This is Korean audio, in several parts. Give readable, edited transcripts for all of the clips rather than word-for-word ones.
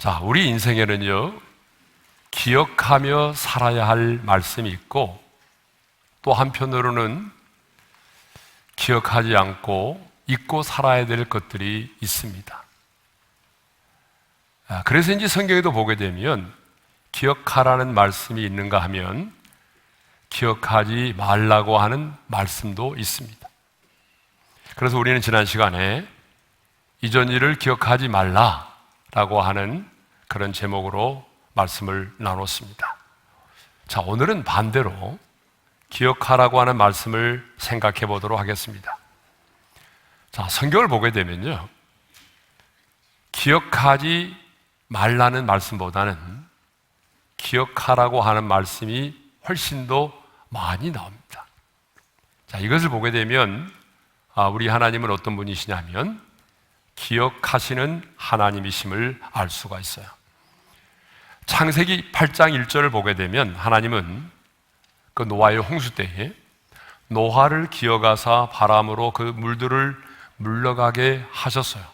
자, 우리 인생에는요, 기억하며 살아야 할 말씀이 있고, 또 한편으로는 기억하지 않고 잊고 살아야 될 것들이 있습니다. 그래서인지 성경에도 보게 되면 기억하라는 말씀이 있는가 하면 기억하지 말라고 하는 말씀도 있습니다. 그래서 우리는 지난 시간에 이전 일을 기억하지 말라라고 하는 그런 제목으로 말씀을 나눴습니다. 자, 오늘은 반대로 기억하라고 하는 말씀을 생각해 보도록 하겠습니다. 자, 성경을 보게 되면요, 기억하지 말라는 말씀보다는 기억하라고 하는 말씀이 훨씬 더 많이 나옵니다. 자, 이것을 보게 되면 우리 하나님은 어떤 분이시냐면 기억하시는 하나님이심을 알 수가 있어요. 창세기 8장 1절을 보게 되면 하나님은 그 노아의 홍수 때에 노아를 기억하사 바람으로 그 물들을 물러가게 하셨어요.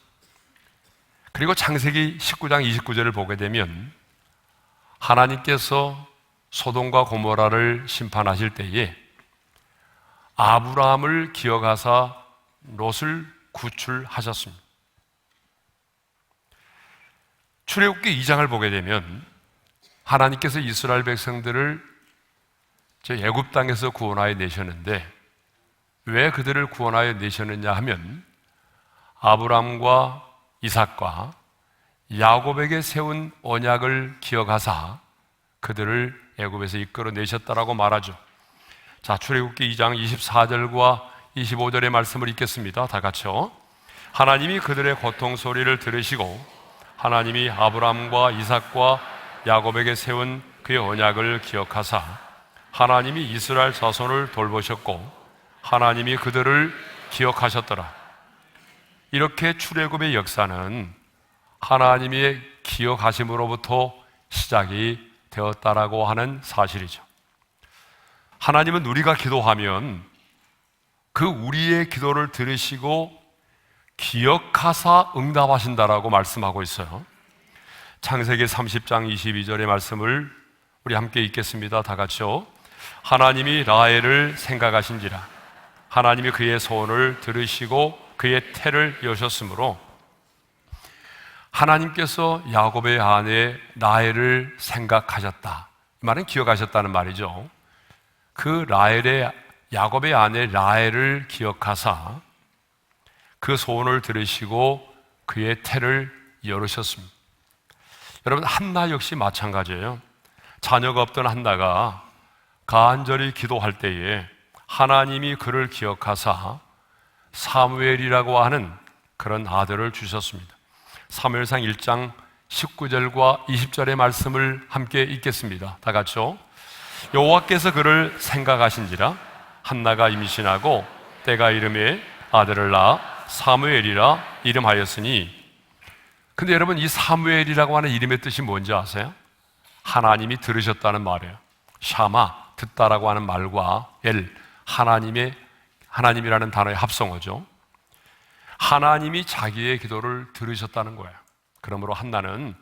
그리고 창세기 19장 29절을 보게 되면 하나님께서 소돔과 고모라를 심판하실 때에 아브라함을 기억하사 롯을 구출하셨습니다. 출애굽기 2장을 보게 되면 하나님께서 이스라엘 백성들을 애굽 땅에서 구원하여 내셨는데 왜 그들을 구원하여 내셨느냐 하면 아브라함과 이삭과 야곱에게 세운 언약을 기억하사 그들을 애굽에서 이끌어 내셨다라고 말하죠. 자, 출애굽기 2장 24절과 25절의 말씀을 읽겠습니다. 다 같이요. 하나님이 그들의 고통 소리를 들으시고 하나님이 아브라함과 이삭과 야곱에게 세운 그의 언약을 기억하사 하나님이 이스라엘 자손을 돌보셨고 하나님이 그들을 기억하셨더라. 이렇게 출애굽의 역사는 하나님의 기억하심으로부터 시작이 되었다라고 하는 사실이죠. 하나님은 우리가 기도하면 그 우리의 기도를 들으시고 기억하사 응답하신다라고 말씀하고 있어요. 창세기 30장 22절의 말씀을 우리 함께 읽겠습니다. 다 같이요. 하나님이 라헬을 생각하신지라 하나님이 그의 소원을 들으시고 그의 태를 여셨으므로 하나님께서 야곱의 아내 라헬을 생각하셨다. 이 말은 기억하셨다는 말이죠. 그 야곱의 아내 라헬을 기억하사 그 소원을 들으시고 그의 태를 열으셨습니다. 여러분, 한나 역시 마찬가지예요. 자녀가 없던 한나가 간절히 기도할 때에 하나님이 그를 기억하사 사무엘이라고 하는 그런 아들을 주셨습니다. 사무엘상 1장 19절과 20절의 말씀을 함께 읽겠습니다. 다 같이요. 여호와께서 그를 생각하신지라 한나가 임신하고 때가 이름에 아들을 낳아 사무엘이라 이름하였으니. 근데 여러분, 이 사무엘이라고 하는 이름의 뜻이 뭔지 아세요? 하나님이 들으셨다는 말이에요. 샤마, 듣다라고 하는 말과 하나님이라는 단어의 합성어죠. 하나님이 자기의 기도를 들으셨다는 거예요. 그러므로 한나는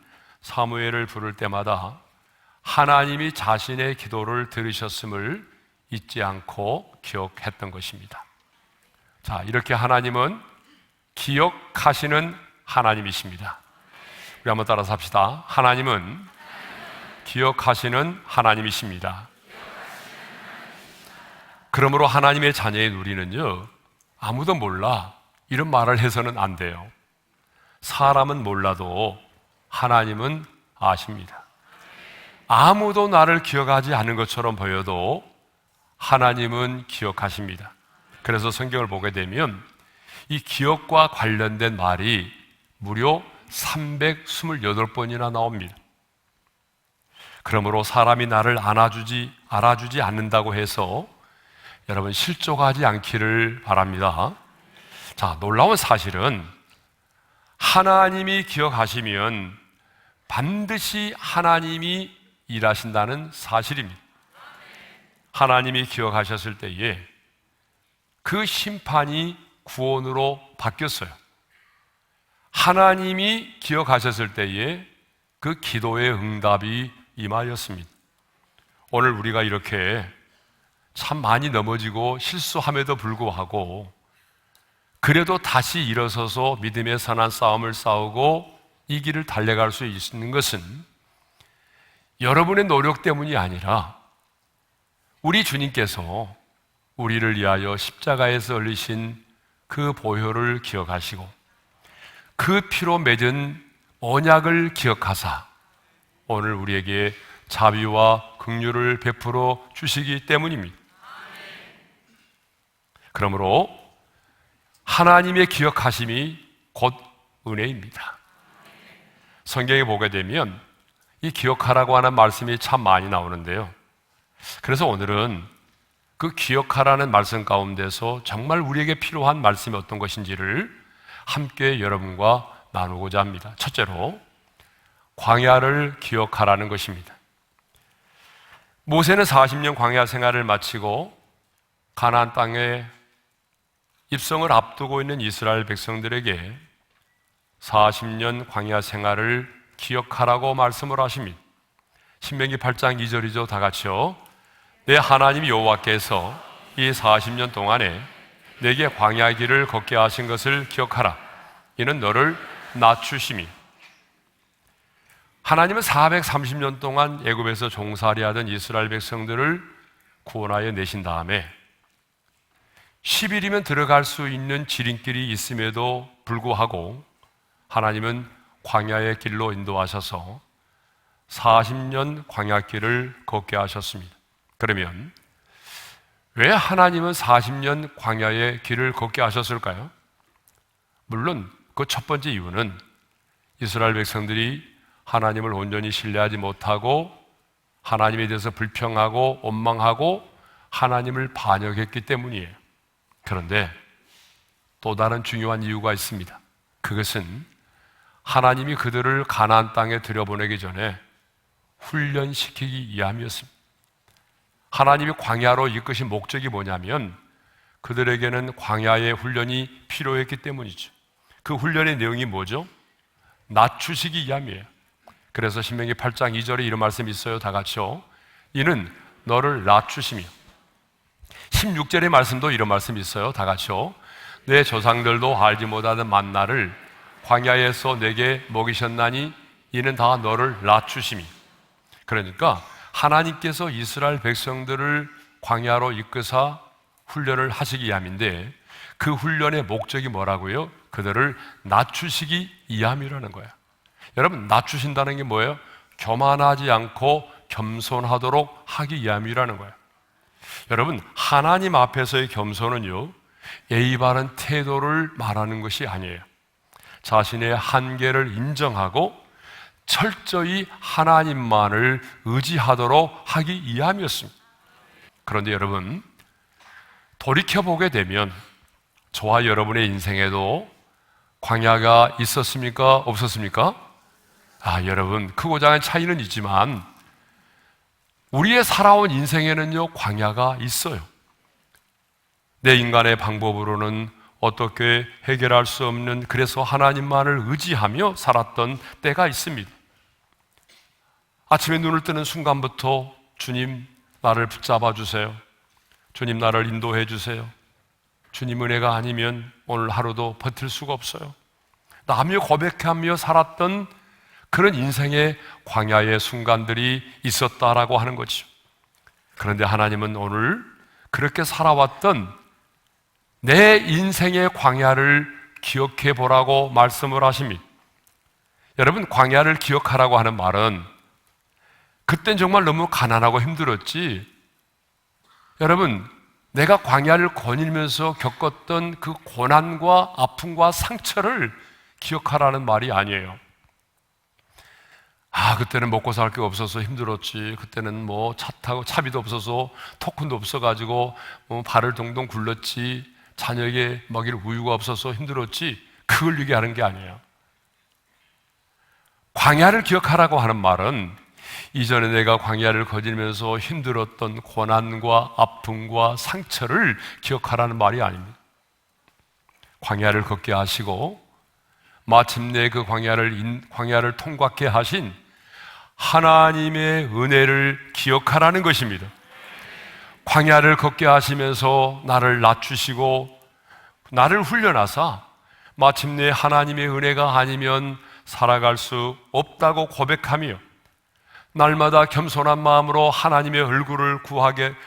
사무엘을 부를 때마다 하나님이 자신의 기도를 들으셨음을 잊지 않고 기억했던 것입니다. 자, 이렇게 하나님은 기억하시는 하나님이십니다. 우리 한번 따라서 합시다. 하나님은 기억하시는 하나님이십니다. 그러므로 하나님의 자녀인 우리는요, 아무도 몰라 이런 말을 해서는 안 돼요. 사람은 몰라도 하나님은 아십니다. 아무도 나를 기억하지 않는 것처럼 보여도 하나님은 기억하십니다. 그래서 성경을 보게 되면 이 기억과 관련된 말이 무려 328번이나 나옵니다. 그러므로 사람이 나를 알아주지 않는다고 해서 여러분 실족하지 않기를 바랍니다. 자, 놀라운 사실은 하나님이 기억하시면 반드시 하나님이 일하신다는 사실입니다. 하나님이 기억하셨을 때에 그 심판이 구원으로 바뀌었어요. 하나님이 기억하셨을 때에 그 기도의 응답이 임하였습니다. 오늘 우리가 이렇게 참 많이 넘어지고 실수함에도 불구하고 그래도 다시 일어서서 믿음의 선한 싸움을 싸우고 이 길을 달려갈 수 있는 것은 여러분의 노력 때문이 아니라 우리 주님께서 우리를 위하여 십자가에서 흘리신 그 보혈을 기억하시고 그 피로 맺은 언약을 기억하사 오늘 우리에게 자비와 긍휼을 베풀어 주시기 때문입니다. 그러므로 하나님의 기억하심이 곧 은혜입니다. 성경에 보게 되면 이 기억하라고 하는 말씀이 참 많이 나오는데요. 그래서 오늘은 그 기억하라는 말씀 가운데서 정말 우리에게 필요한 말씀이 어떤 것인지를 함께 여러분과 나누고자 합니다. 첫째로 광야를 기억하라는 것입니다. 모세는 40년 광야 생활을 마치고 가나안 땅에 입성을 앞두고 있는 이스라엘 백성들에게 40년 광야 생활을 기억하라고 말씀을 하십니다. 신명기 8장 2절이죠. 다 같이요. 내 하나님 여호와께서 이 40년 동안에 내게 광야 길을 걷게 하신 것을 기억하라. 이는 너를 낮추심이. 하나님은 430년 동안 애굽에서 종살이하던 이스라엘 백성들을 구원하여 내신 다음에 10일이면 들어갈 수 있는 지름길이 있음에도 불구하고 하나님은 광야의 길로 인도하셔서 40년 광야길을 걷게 하셨습니다. 그러면 왜 하나님은 40년 광야의 길을 걷게 하셨을까요? 물론 그 첫 번째 이유는 이스라엘 백성들이 하나님을 온전히 신뢰하지 못하고 하나님에 대해서 불평하고 원망하고 하나님을 반역했기 때문이에요. 그런데 또 다른 중요한 이유가 있습니다. 그것은 하나님이 그들을 가나안 땅에 들여보내기 전에 훈련시키기 위함이었습니다. 하나님이 광야로 이끄신 목적이 뭐냐면 그들에게는 광야의 훈련이 필요했기 때문이죠. 그 훈련의 내용이 뭐죠? 낮추시기 위함이에요. 그래서 신명기 8장 2절에 이런 말씀이 있어요. 다 같이요. 이는 너를 낮추시며 16절의 말씀도 이런 말씀이 있어요. 다 같이요. 내 조상들도 알지 못하던 만나를 광야에서 내게 먹이셨나니 이는 다 너를 낮추심이. 그러니까 하나님께서 이스라엘 백성들을 광야로 이끄사 훈련을 하시기 위함인데 그 훈련의 목적이 뭐라고요? 그들을 낮추시기 위함이라는 거예요. 여러분, 낮추신다는 게 뭐예요? 교만하지 않고 겸손하도록 하기 위함이라는 거예요. 여러분, 하나님 앞에서의 겸손은요, 예의 바른 태도를 말하는 것이 아니에요. 자신의 한계를 인정하고 철저히 하나님만을 의지하도록 하기 위함이었습니다. 그런데 여러분, 돌이켜보게 되면 저와 여러분의 인생에도 광야가 있었습니까? 없었습니까? 여러분, 크고 작은 차이는 있지만 우리의 살아온 인생에는요, 광야가 있어요. 내 인간의 방법으로는 어떻게 해결할 수 없는, 그래서 하나님만을 의지하며 살았던 때가 있습니다. 아침에 눈을 뜨는 순간부터 주님 나를 붙잡아 주세요. 주님 나를 인도해 주세요. 주님 은혜가 아니면 오늘 하루도 버틸 수가 없어요. 남이 고백하며 살았던 그런 인생의 광야의 순간들이 있었다라고 하는 거죠. 그런데 하나님은 오늘 그렇게 살아왔던 내 인생의 광야를 기억해 보라고 말씀을 하십니다. 여러분, 광야를 기억하라고 하는 말은 그땐 정말 너무 가난하고 힘들었지, 여러분, 내가 광야를 거닐면서 겪었던 그 고난과 아픔과 상처를 기억하라는 말이 아니에요. 그때는 먹고 살 게 없어서 힘들었지. 그때는 뭐 차 타고 차비도 없어서 토큰도 없어가지고 발을 동동 굴렀지. 자녀에게 먹일 우유가 없어서 힘들었지. 그걸 얘기하는 게 아니에요. 광야를 기억하라고 하는 말은 이전에 내가 광야를 거닐면서 힘들었던 고난과 아픔과 상처를 기억하라는 말이 아닙니다. 광야를 걷게 하시고 마침내 그 광야를 통과케 하신 하나님의 은혜를 기억하라는 것입니다. 광야를 걷게 하시면서 나를 낮추시고 나를 훈련하사 마침내 하나님의 은혜가 아니면 살아갈 수 없다고 고백하며 날마다 겸손한 마음으로 하나님의 얼굴을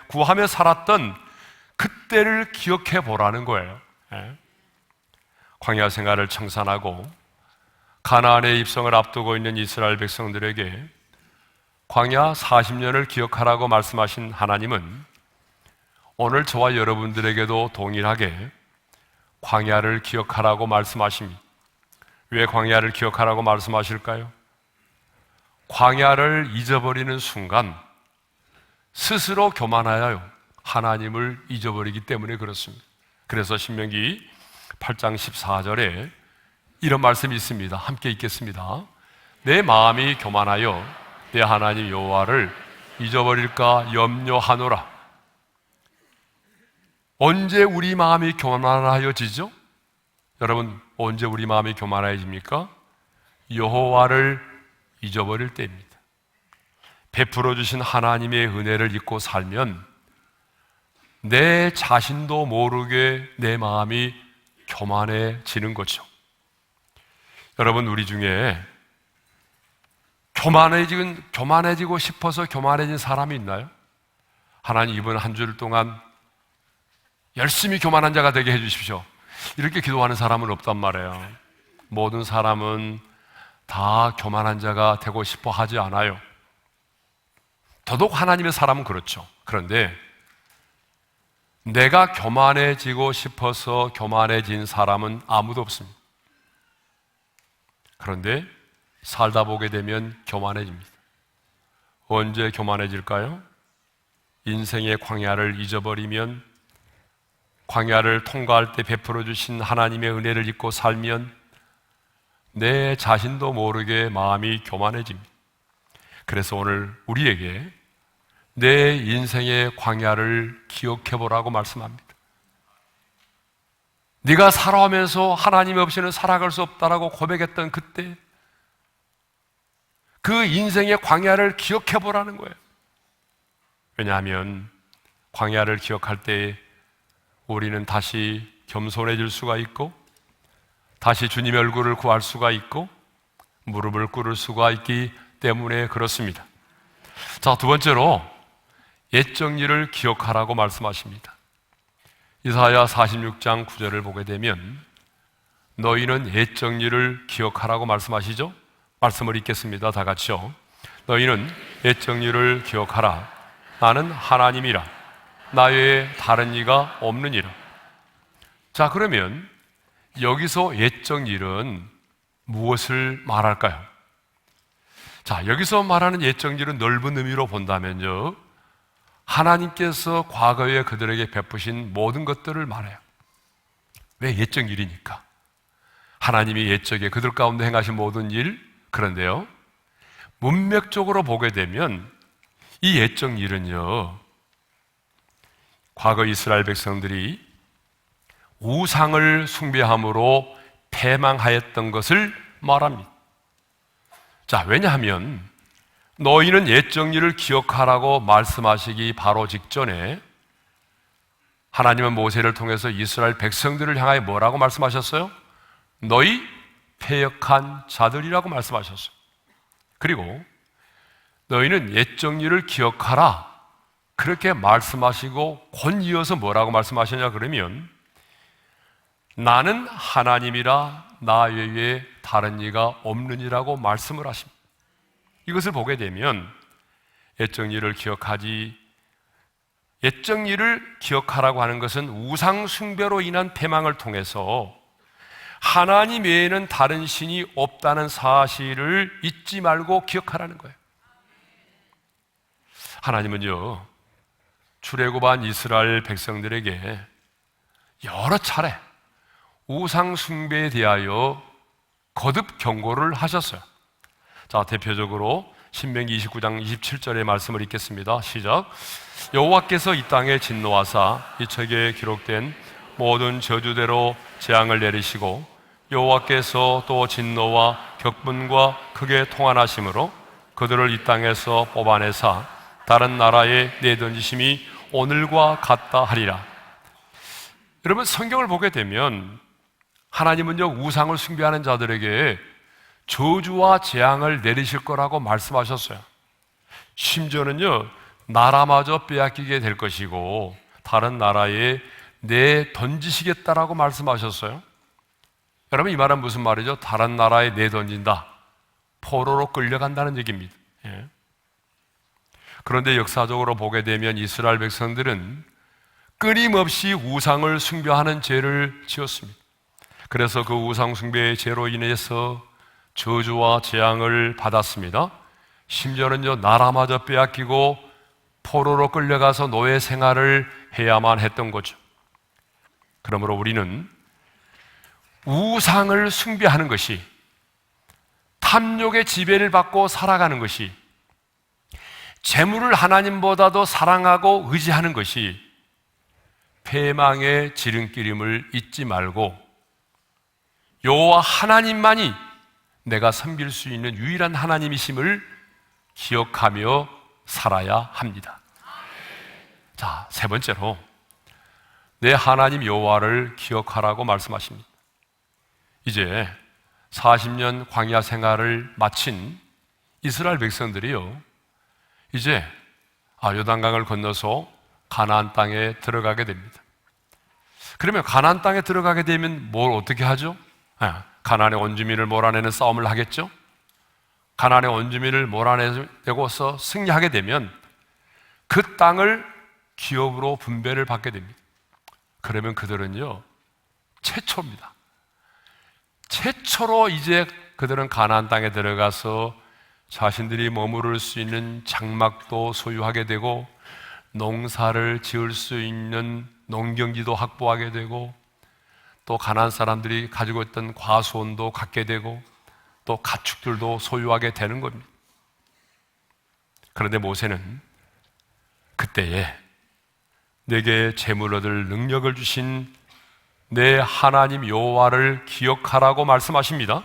구하며 살았던 그때를 기억해 보라는 거예요. 광야 생활을 청산하고 가나안의 입성을 앞두고 있는 이스라엘 백성들에게 광야 40년을 기억하라고 말씀하신 하나님은 오늘 저와 여러분들에게도 동일하게 광야를 기억하라고 말씀하십니다. 왜 광야를 기억하라고 말씀하실까요? 광야를 잊어버리는 순간 스스로 교만하여 하나님을 잊어버리기 때문에 그렇습니다. 그래서 신명기 8장 14절에 이런 말씀이 있습니다. 함께 읽겠습니다. 내 마음이 교만하여 내 하나님 여호와를 잊어버릴까 염려하노라. 언제 우리 마음이 교만하여지죠? 여러분, 언제 우리 마음이 교만해집니까? 여호와를 잊어버릴 때입니다. 베풀어 주신 하나님의 은혜를 잊고 살면 내 자신도 모르게 내 마음이 교만해지는 거죠. 여러분, 우리 중에 교만해지고 싶어서 교만해진 사람이 있나요? 하나님, 이번 한 주일 동안 열심히 교만한 자가 되게 해주십시오. 이렇게 기도하는 사람은 없단 말이에요. 모든 사람은 다 교만한 자가 되고 싶어 하지 않아요. 더더욱 하나님의 사람은 그렇죠. 그런데 내가 교만해지고 싶어서 교만해진 사람은 아무도 없습니다. 그런데 살다 보게 되면 교만해집니다. 언제 교만해질까요? 인생의 광야를 잊어버리면, 광야를 통과할 때 베풀어 주신 하나님의 은혜를 잊고 살면 내 자신도 모르게 마음이 교만해집니다. 그래서 오늘 우리에게 내 인생의 광야를 기억해 보라고 말씀합니다. 네가 살아오면서 하나님 없이는 살아갈 수 없다라고 고백했던 그때 그 인생의 광야를 기억해 보라는 거예요. 왜냐하면 광야를 기억할 때 우리는 다시 겸손해질 수가 있고 다시 주님의 얼굴을 구할 수가 있고 무릎을 꿇을 수가 있기 때문에 그렇습니다. 자, 두 번째로 옛정일을 기억하라고 말씀하십니다. 이사야 46장 9절을 보게 되면 너희는 옛정일을 기억하라고 말씀하시죠? 말씀을 읽겠습니다. 다 같이요. 너희는 옛정일을 기억하라. 나는 하나님이라. 나 외에 다른 이가 없느니라. 자, 그러면 여기서 옛정일은 무엇을 말할까요? 자, 여기서 말하는 옛정일은 넓은 의미로 본다면요, 하나님께서 과거에 그들에게 베푸신 모든 것들을 말해요. 왜? 옛정일이니까. 하나님이 옛적에 그들 가운데 행하신 모든 일. 그런데요, 문맥적으로 보게 되면 이 옛정일은요, 과거 이스라엘 백성들이 우상을 숭배함으로 패망하였던 것을 말합니다. 자, 왜냐하면 너희는 옛정일을 기억하라고 말씀하시기 바로 직전에 하나님은 모세를 통해서 이스라엘 백성들을 향하여 뭐라고 말씀하셨어요? 너희 패역한 자들이라고 말씀하셨어요. 그리고 너희는 옛정일을 기억하라 그렇게 말씀하시고 곧 이어서 뭐라고 말씀하셨냐 그러면 나는 하나님이라 나 외에 다른 이가 없느니라고 말씀을 하십니다. 이것을 보게 되면 옛정일을 기억하라고 하는 것은 우상 숭배로 인한 패망을 통해서 하나님 외에는 다른 신이 없다는 사실을 잊지 말고 기억하라는 거예요. 하나님은요, 출애굽한 이스라엘 백성들에게 여러 차례 우상 숭배에 대하여 거듭 경고를 하셨어요. 자, 대표적으로 신명기 29장 27절의 말씀을 읽겠습니다. 시작. 여호와께서 이 땅에 진노하사 이 책에 기록된 모든 저주대로 재앙을 내리시고 여호와께서 또 진노와 격분과 크게 통한하심으로 그들을 이 땅에서 뽑아내사 다른 나라에 내던지심이 오늘과 같다 하리라. 여러분, 성경을 보게 되면 하나님은요, 우상을 숭배하는 자들에게 저주와 재앙을 내리실 거라고 말씀하셨어요. 심지어는요, 나라마저 빼앗기게 될 것이고 다른 나라에 내던지시겠다라고 말씀하셨어요. 여러분, 이 말은 무슨 말이죠? 다른 나라에 내던진다, 포로로 끌려간다는 얘기입니다. 예. 그런데 역사적으로 보게 되면 이스라엘 백성들은 끊임없이 우상을 숭배하는 죄를 지었습니다. 그래서 그 우상 숭배의 죄로 인해서 저주와 재앙을 받았습니다. 심지어는요, 나라마저 빼앗기고 포로로 끌려가서 노예 생활을 해야만 했던 거죠. 그러므로 우리는 우상을 숭배하는 것이, 탐욕의 지배를 받고 살아가는 것이, 재물을 하나님보다도 사랑하고 의지하는 것이 패망의 지름길임을 잊지 말고 여호와 하나님만이 내가 섬길 수 있는 유일한 하나님이심을 기억하며 살아야 합니다. 자, 세 번째로 내 하나님 여호와를 기억하라고 말씀하십니다. 이제 40년 광야 생활을 마친 이스라엘 백성들이요, 이제 요단강을 건너서 가나안 땅에 들어가게 됩니다. 그러면 가나안 땅에 들어가게 되면 뭘 어떻게 하죠? 가나안의 원주민을 몰아내는 싸움을 하겠죠? 가나안의 원주민을 몰아내고서 승리하게 되면 그 땅을 기업으로 분배를 받게 됩니다. 그러면 그들은요, 최초입니다. 최초로 이제 그들은 가나안 땅에 들어가서 자신들이 머무를 수 있는 장막도 소유하게 되고 농사를 지을 수 있는 농경지도 확보하게 되고 또 가나안 사람들이 가지고 있던 과수원도 갖게 되고 또 가축들도 소유하게 되는 겁니다. 그런데 모세는 그때에 내게 재물 얻을 능력을 주신 내 하나님 여호와를 기억하라고 말씀하십니다.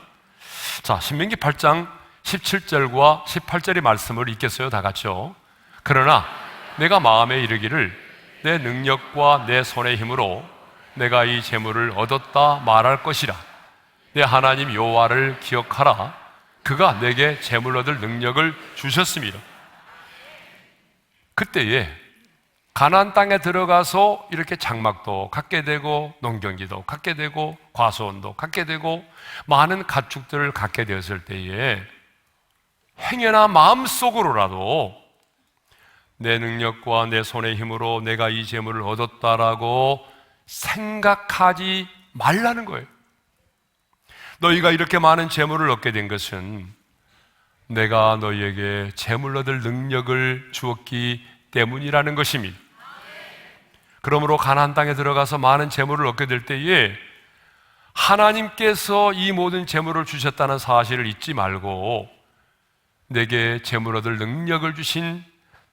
자, 신명기 8장 17절과 18절의 말씀을 읽겠어요, 다 같이요. 그러나 내가 마음에 이르기를 내 능력과 내 손의 힘으로 내가 이 재물을 얻었다 말할 것이라. 내 하나님 여호와를 기억하라. 그가 내게 재물 얻을 능력을 주셨습니다. 그때에 가나안 땅에 들어가서 이렇게 장막도 갖게 되고 농경지도 갖게 되고 과수원도 갖게 되고 많은 가축들을 갖게 되었을 때에 행여나 마음속으로라도 내 능력과 내 손의 힘으로 내가 이 재물을 얻었다라고 생각하지 말라는 거예요. 너희가 이렇게 많은 재물을 얻게 된 것은 내가 너희에게 재물 얻을 능력을 주었기 때문이라는 것입니다. 그러므로 가나안 땅에 들어가서 많은 재물을 얻게 될 때에 하나님께서 이 모든 재물을 주셨다는 사실을 잊지 말고 내게 재물 얻을 능력을 주신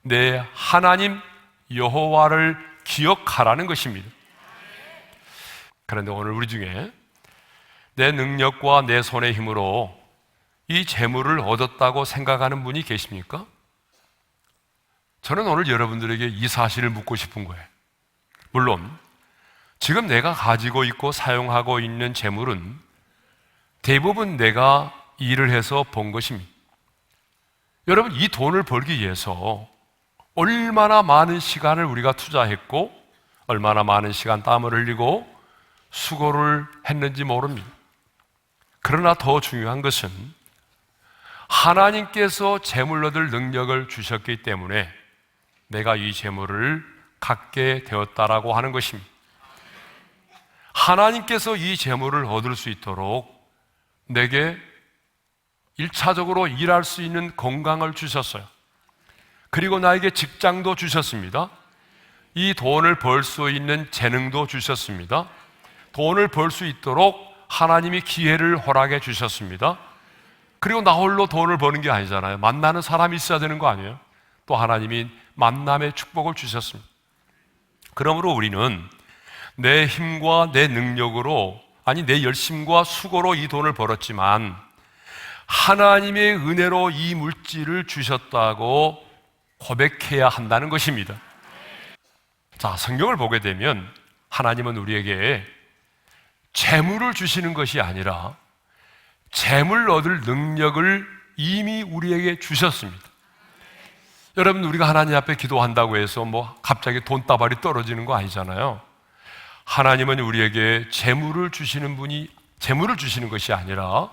내 하나님 여호와를 기억하라는 것입니다. 그런데 오늘 우리 중에 내 능력과 내 손의 힘으로 이 재물을 얻었다고 생각하는 분이 계십니까? 저는 오늘 여러분들에게 이 사실을 묻고 싶은 거예요. 물론 지금 내가 가지고 있고 사용하고 있는 재물은 대부분 내가 일을 해서 번 것입니다. 여러분, 이 돈을 벌기 위해서 얼마나 많은 시간을 우리가 투자했고 얼마나 많은 시간 땀을 흘리고 수고를 했는지 모릅니다. 그러나 더 중요한 것은 하나님께서 재물 얻을 능력을 주셨기 때문에 내가 이 재물을 갖게 되었다라고 하는 것입니다. 하나님께서 이 재물을 얻을 수 있도록 내게 1차적으로 일할 수 있는 건강을 주셨어요. 그리고 나에게 직장도 주셨습니다. 이 돈을 벌 수 있는 재능도 주셨습니다. 돈을 벌 수 있도록 하나님이 기회를 허락해 주셨습니다. 그리고 나 홀로 돈을 버는 게 아니잖아요. 만나는 사람이 있어야 되는 거 아니에요? 또 하나님이 만남의 축복을 주셨습니다. 그러므로 우리는 내 힘과 내 능력으로, 아니 내 열심과 수고로 이 돈을 벌었지만 하나님의 은혜로 이 물질을 주셨다고 고백해야 한다는 것입니다. 자, 성경을 보게 되면 하나님은 우리에게 재물을 주시는 것이 아니라 재물 얻을 능력을 이미 우리에게 주셨습니다. 여러분, 우리가 하나님 앞에 기도한다고 해서 갑자기 돈다발이 떨어지는 거 아니잖아요. 하나님은 우리에게 재물을 주시는 것이 아니라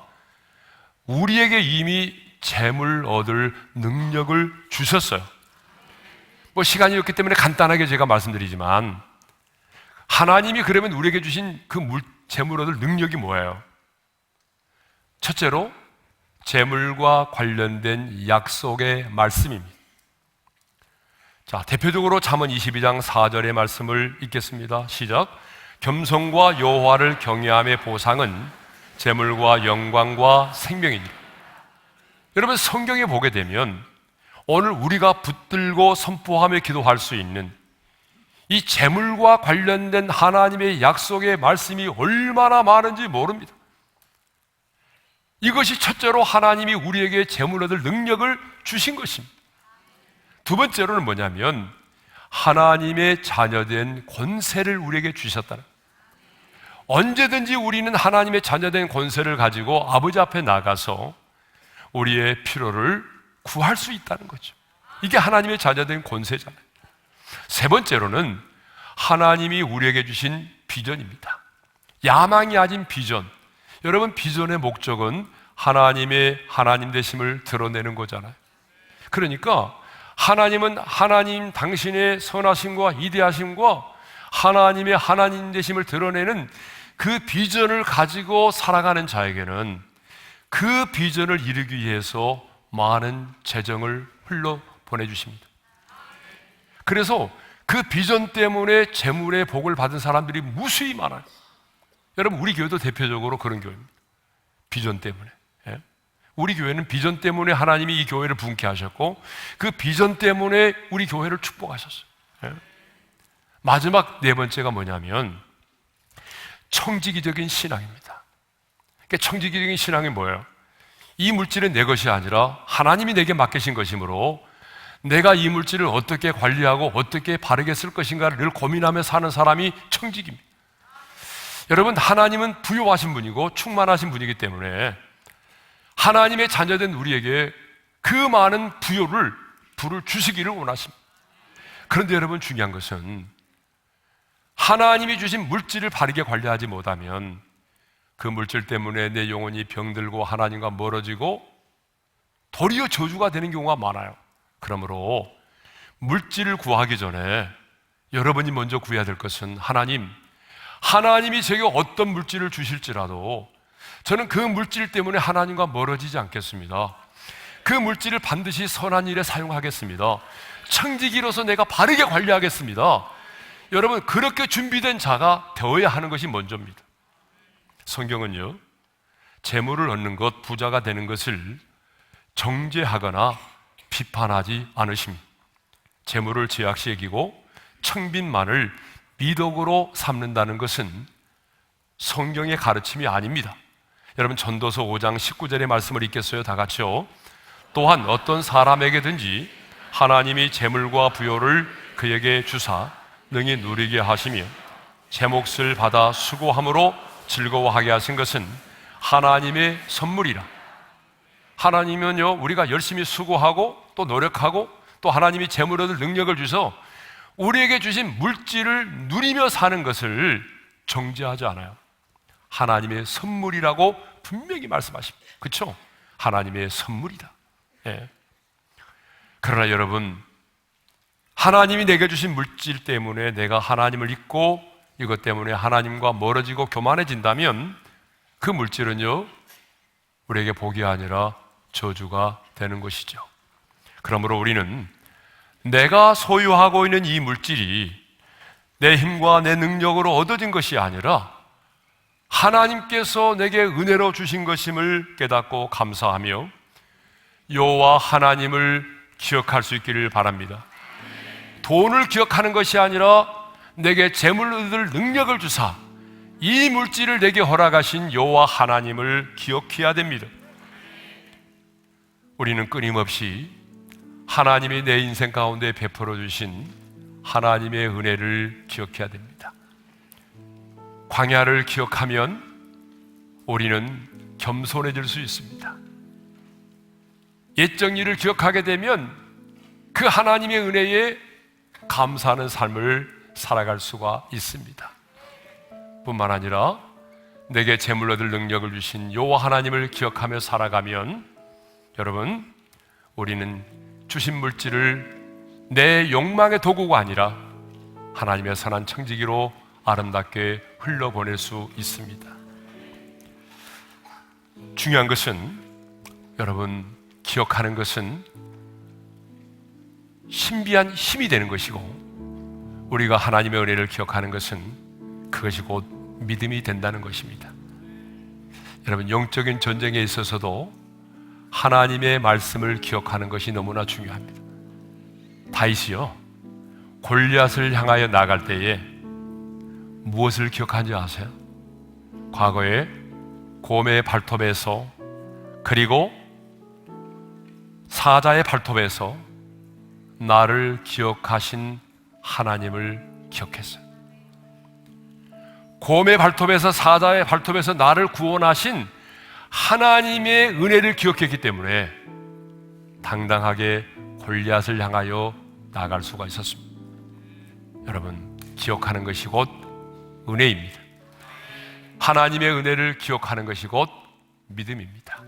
우리에게 이미 재물 얻을 능력을 주셨어요. 시간이 없기 때문에 간단하게 제가 말씀드리지만, 하나님이 그러면 우리에게 주신 그 재물 얻을 능력이 뭐예요? 첫째로 재물과 관련된 약속의 말씀입니다. 자, 대표적으로 잠언 22장 4절의 말씀을 읽겠습니다. 시작. 겸손과 여호와를 경외함의 보상은 재물과 영광과 생명이니라. 여러분, 성경에 보게 되면 오늘 우리가 붙들고 선포하며 기도할 수 있는 이 재물과 관련된 하나님의 약속의 말씀이 얼마나 많은지 모릅니다. 이것이 첫째로 하나님이 우리에게 재물 얻을 능력을 주신 것입니다. 두 번째로는 뭐냐면 하나님의 자녀된 권세를 우리에게 주셨다는, 언제든지 우리는 하나님의 자녀된 권세를 가지고 아버지 앞에 나가서 우리의 필요를 구할 수 있다는 거죠. 이게 하나님의 자녀된 권세잖아요. 세 번째로는 하나님이 우리에게 주신 비전입니다. 야망이 아닌 비전. 여러분, 비전의 목적은 하나님의 하나님 되심을 드러내는 거잖아요. 그러니까 하나님은 하나님 당신의 선하심과 이대하심과 하나님의 하나님 되심을 드러내는 그 비전을 가지고 살아가는 자에게는 그 비전을 이루기 위해서 많은 재정을 흘러 보내주십니다. 그래서 그 비전 때문에 재물의 복을 받은 사람들이 무수히 많아요. 여러분, 우리 교회도 대표적으로 그런 교회입니다. 비전 때문에. 우리 교회는 비전 때문에 하나님이 이 교회를 부흥케 하셨고, 그 비전 때문에 우리 교회를 축복하셨어요. 마지막 네 번째가 뭐냐면 청지기적인 신앙입니다. 그러니까 청지기적인 신앙이 뭐예요? 이 물질은 내 것이 아니라 하나님이 내게 맡기신 것이므로 내가 이 물질을 어떻게 관리하고 어떻게 바르게 쓸 것인가를 늘 고민하며 사는 사람이 청지기입니다. 여러분, 하나님은 부유하신 분이고 충만하신 분이기 때문에 하나님의 자녀된 우리에게 그 많은 부를 주시기를 원하십니다. 그런데 여러분, 중요한 것은 하나님이 주신 물질을 바르게 관리하지 못하면 그 물질 때문에 내 영혼이 병들고 하나님과 멀어지고 도리어 저주가 되는 경우가 많아요. 그러므로 물질을 구하기 전에 여러분이 먼저 구해야 될 것은 하나님이 제게 어떤 물질을 주실지라도 저는 그 물질 때문에 하나님과 멀어지지 않겠습니다. 그 물질을 반드시 선한 일에 사용하겠습니다. 청지기로서 내가 바르게 관리하겠습니다. 여러분, 그렇게 준비된 자가 되어야 하는 것이 먼저입니다. 성경은요, 재물을 얻는 것, 부자가 되는 것을 정죄하거나 비판하지 않으십니다. 재물을 죄악시 여기고 청빈만을 미덕으로 삼는다는 것은 성경의 가르침이 아닙니다. 여러분, 전도서 5장 19절의 말씀을 읽겠어요? 다 같이요. 또한 어떤 사람에게든지 하나님이 재물과 부요를 그에게 주사 능히 누리게 하시며 제 몫을 받아 수고함으로 즐거워하게 하신 것은 하나님의 선물이라. 하나님은요, 우리가 열심히 수고하고 또 노력하고 또 하나님이 재물 얻을 능력을 주셔서 우리에게 주신 물질을 누리며 사는 것을 정죄하지 않아요. 하나님의 선물이라고 분명히 말씀하십니다. 그렇죠? 하나님의 선물이다. 예. 그러나 여러분, 하나님이 내게 주신 물질 때문에 내가 하나님을 잊고 이것 때문에 하나님과 멀어지고 교만해진다면 그 물질은요, 우리에게 복이 아니라 저주가 되는 것이죠. 그러므로 우리는 내가 소유하고 있는 이 물질이 내 힘과 내 능력으로 얻어진 것이 아니라 하나님께서 내게 은혜로 주신 것임을 깨닫고 감사하며 여호와 하나님을 기억할 수 있기를 바랍니다. 돈을 기억하는 것이 아니라 내게 재물 얻을 능력을 주사 이 물질을 내게 허락하신 여호와 하나님을 기억해야 됩니다. 우리는 끊임없이 하나님이 내 인생 가운데 베풀어 주신 하나님의 은혜를 기억해야 됩니다. 광야를 기억하면 우리는 겸손해질 수 있습니다. 옛 정의를 기억하게 되면 그 하나님의 은혜에 감사하는 삶을 살아갈 수가 있습니다. 뿐만 아니라 내게 재물 얻을 능력을 주신 여호와 하나님을 기억하며 살아가면 여러분, 우리는 주신 물질을 내 욕망의 도구가 아니라 하나님의 선한 청지기로 아름답게 흘려보낼 수 있습니다. 중요한 것은 여러분, 기억하는 것은 신비한 힘이 되는 것이고, 우리가 하나님의 은혜를 기억하는 것은 그것이 곧 믿음이 된다는 것입니다. 여러분, 영적인 전쟁에 있어서도 하나님의 말씀을 기억하는 것이 너무나 중요합니다. 다윗이요, 골리앗을 향하여 나갈 때에 무엇을 기억하는지 아세요? 과거에 곰의 발톱에서, 그리고 사자의 발톱에서 나를 기억하신 하나님을 기억했어요. 곰의 발톱에서, 사자의 발톱에서 나를 구원하신 하나님의 은혜를 기억했기 때문에 당당하게 골리앗을 향하여 나아갈 수가 있었습니다. 여러분, 기억하는 것이 곧 은혜입니다. 하나님의 은혜를 기억하는 것이 곧 믿음입니다.